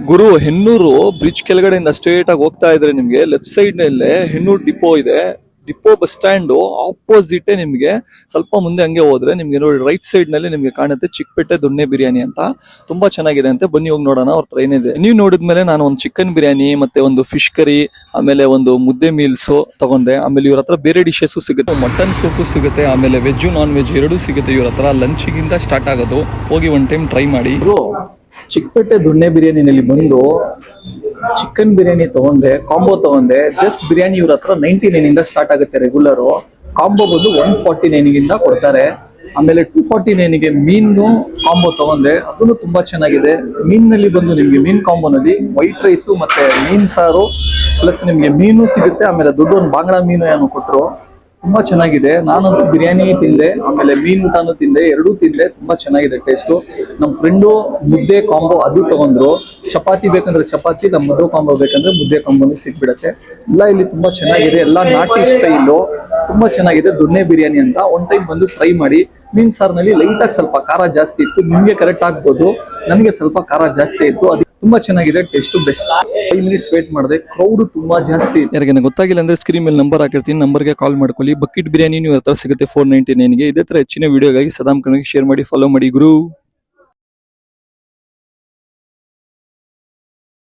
ಗುರು Hennur bridge ಕೆಳಗಡೆಯಿಂದ straight ಆಗಿ ಹೋಗ್ತಾ ಇದ್ರೆ ನಿಮ್ಗೆ ಲೆಫ್ಟ್ ಸೈಡ್ ನಲ್ಲೇ ಹೆನ್ನೂರು ಡಿಪೋ ಇದೆ. ಡಿಪೋ ಬಸ್ ಸ್ಟ್ಯಾಂಡ್ ಆಪೋಸಿಟ್ ನಿಮ್ಗೆ ಸ್ವಲ್ಪ ಮುಂದೆ ಹಂಗೆ ಹೋದ್ರೆ ನಿಮ್ಗೆ ನೋಡಿ ರೈಟ್ ಸೈಡ್ ನಲ್ಲಿ ನಿಮ್ಗೆ ಕಾಣುತ್ತೆ ಚಿಕ್ಕಪೇಟೆ ದೊಣ್ಣೆ ಬಿರಿಯಾನಿ ಅಂತ. ತುಂಬಾ ಚೆನ್ನಾಗಿದೆ ಅಂತೆ, ಬನ್ನಿ ಹೋಗಿ ನೋಡೋಣ. ಅವ್ರ ಹತ್ರ ಏನಿದೆ ನೀವು ನೋಡಿದ್ಮೇಲೆ ನಾನು ಒಂದು ಚಿಕನ್ ಬಿರಿಯಾನಿ ಮತ್ತೆ ಒಂದು ಫಿಶ್ ಕರಿ ಆಮೇಲೆ ಒಂದು ಮುದ್ದೆ ಮೀಲ್ಸ್ ತಗೊಂಡೆ. ಆಮೇಲೆ ಇವ್ರ ಹತ್ರ ಬೇರೆ ಡಿಶಸ್ ಸಿಗುತ್ತೆ, ಮಟನ್ ಸೂಪು ಸಿಗುತ್ತೆ, ಆಮೇಲೆ ವೆಜ್ ನಾನ್ ವೆಜ್ ಎರಡೂ ಸಿಗುತ್ತೆ ಇವ್ರ ಹತ್ರ. ಲಂಚ್ಗಿಂತ ಸ್ಟಾರ್ಟ್ ಆಗೋದು, ಹೋಗಿ ಒನ್ ಟೈಮ್ ಟ್ರೈ ಮಾಡಿ. ಚಿಕ್ಕಪೇಟೆ ದೊಣ್ಣೆ ಬಿರಿಯಾನಿನಲ್ಲಿ ಬಂದು ಚಿಕನ್ ಬಿರಿಯಾನಿ ತಗೊಂಡೆ, ಕಾಂಬೋ ತಗೊಂಡೆ. ಜಸ್ಟ್ ಬಿರಿಯಾನಿ ಇವ್ರ ಹತ್ರ 99 ಇಂದ ಸ್ಟಾರ್ಟ್ ಆಗುತ್ತೆ ರೆಗ್ಯುಲರ್. ಕಾಂಬೋ ಬಂದು 149 ಗಿಂದ ಕೊಡ್ತಾರೆ. ಆಮೇಲೆ 249 ಗೆ ಮೀನು ಕಾಂಬೋ ತಗೊಂಡೆ, ಅದನ್ನು ತುಂಬಾ ಚೆನ್ನಾಗಿದೆ. ಮೀನಿನಲ್ಲಿ ಬಂದು ನಿಮ್ಗೆ ಮೀನ್ ಕಾಂಬೋನಲ್ಲಿ ವೈಟ್ ರೈಸು ಮತ್ತೆ ಮೀನ್ ಸಾರು ಪ್ಲಸ್ ನಿಮ್ಗೆ ಮೀನು ಸಿಗುತ್ತೆ. ಆಮೇಲೆ ದೊಡ್ಡ ಒಂದು ಬಾಂಗ್ಲಾ ಮೀನು ಏನು ಕೊಟ್ಟರು, ತುಂಬಾ ಚೆನ್ನಾಗಿದೆ. ನಾನಂತೂ ಬಿರಿಯಾನಿ ತಿಂದೆ, ಆಮೇಲೆ ಮೀನ್ ಊಟನೂ ತಿಂದೆ, ಎರಡೂ ತಿಂದೆ. ತುಂಬಾ ಚೆನ್ನಾಗಿದೆ ಟೇಸ್ಟು. ನಮ್ಮ ಫ್ರೆಂಡು ಮುದ್ದೆ ಕಾಂಬೋ ಅದು ತಗೊಂಡ್ರು. ಚಪಾತಿ ಬೇಕಂದ್ರೆ ಚಪಾತಿ, ನಮ್ಮ ಮುದ್ದೆ ಕಾಂಬೋ ಬೇಕಂದ್ರೆ ಮುದ್ದೆ ಕಾಂಬೋನು ಸಿಕ್ಬಿಡತ್ತೆ. ಎಲ್ಲ ಇಲ್ಲಿ ತುಂಬಾ ಚೆನ್ನಾಗಿದೆ, ಎಲ್ಲ ನಾಟಿ ಸ್ಟೈಲು, ತುಂಬಾ ಚೆನ್ನಾಗಿದೆ. ದೊಣ್ಣೆ ಬಿರಿಯಾನಿ ಅಂತ ಒನ್ ಟೈಮ್ ಬಂದು ಟ್ರೈ ಮಾಡಿ. ಮೀನ್ ಸಾರಿನಲ್ಲಿ ಲೈಟ್ ಆಗಿ ಸ್ವಲ್ಪ ಖಾರ ಜಾಸ್ತಿ ಇತ್ತು, ನಿಮ್ಗೆ ಕರೆಕ್ಟ್ ಆಗ್ಬೋದು, ನನಗೆ ಸ್ವಲ್ಪ ಖಾರ ಜಾಸ್ತಿ ಇತ್ತು. ಅದು ತುಂಬಾ ಚೆನ್ನಾಗಿದೆ, ಟೇಸ್ಟ್ ಬೆಸ್ಟ್. 5 ಮಿನಿಟ್ಸ್ ವೇಟ್ ಮಾಡಿದೆ, ಕ್ರೌಡ್ ತುಂಬಾ ಜಾಸ್ತಿ ಇತ್ತು. ಯಾರಿಗೇನು ಗೊತ್ತಾಗಿಲ್ಲ ಅಂದ್ರೆ ಸ್ಕ್ರೀನ್ ಮೇಲೆ ನಂಬರ್ ಹಾಕಿರ್ತೀನಿ, ನಂಬರ್ಗೆ ಕಾಲ್ ಮಾಡ್ಕೊಳ್ಳಿ. ಬಕೆಟ್ ಬಿರಿಯಾನಿ ನೀವು ಹತ್ರ ಸಿಗುತ್ತೆ 499 ಗೆ. ಇದೇ ತರ ಹೆಚ್ಚಿನ ವಿಡಿಯೋಗಾಗಿ ಸದಾಮ್ ಕಣ್ಣಿಗೆ ಶೇರ್ ಮಾಡಿ, ಫಾಲೋ ಮಾಡಿ ಗುರು.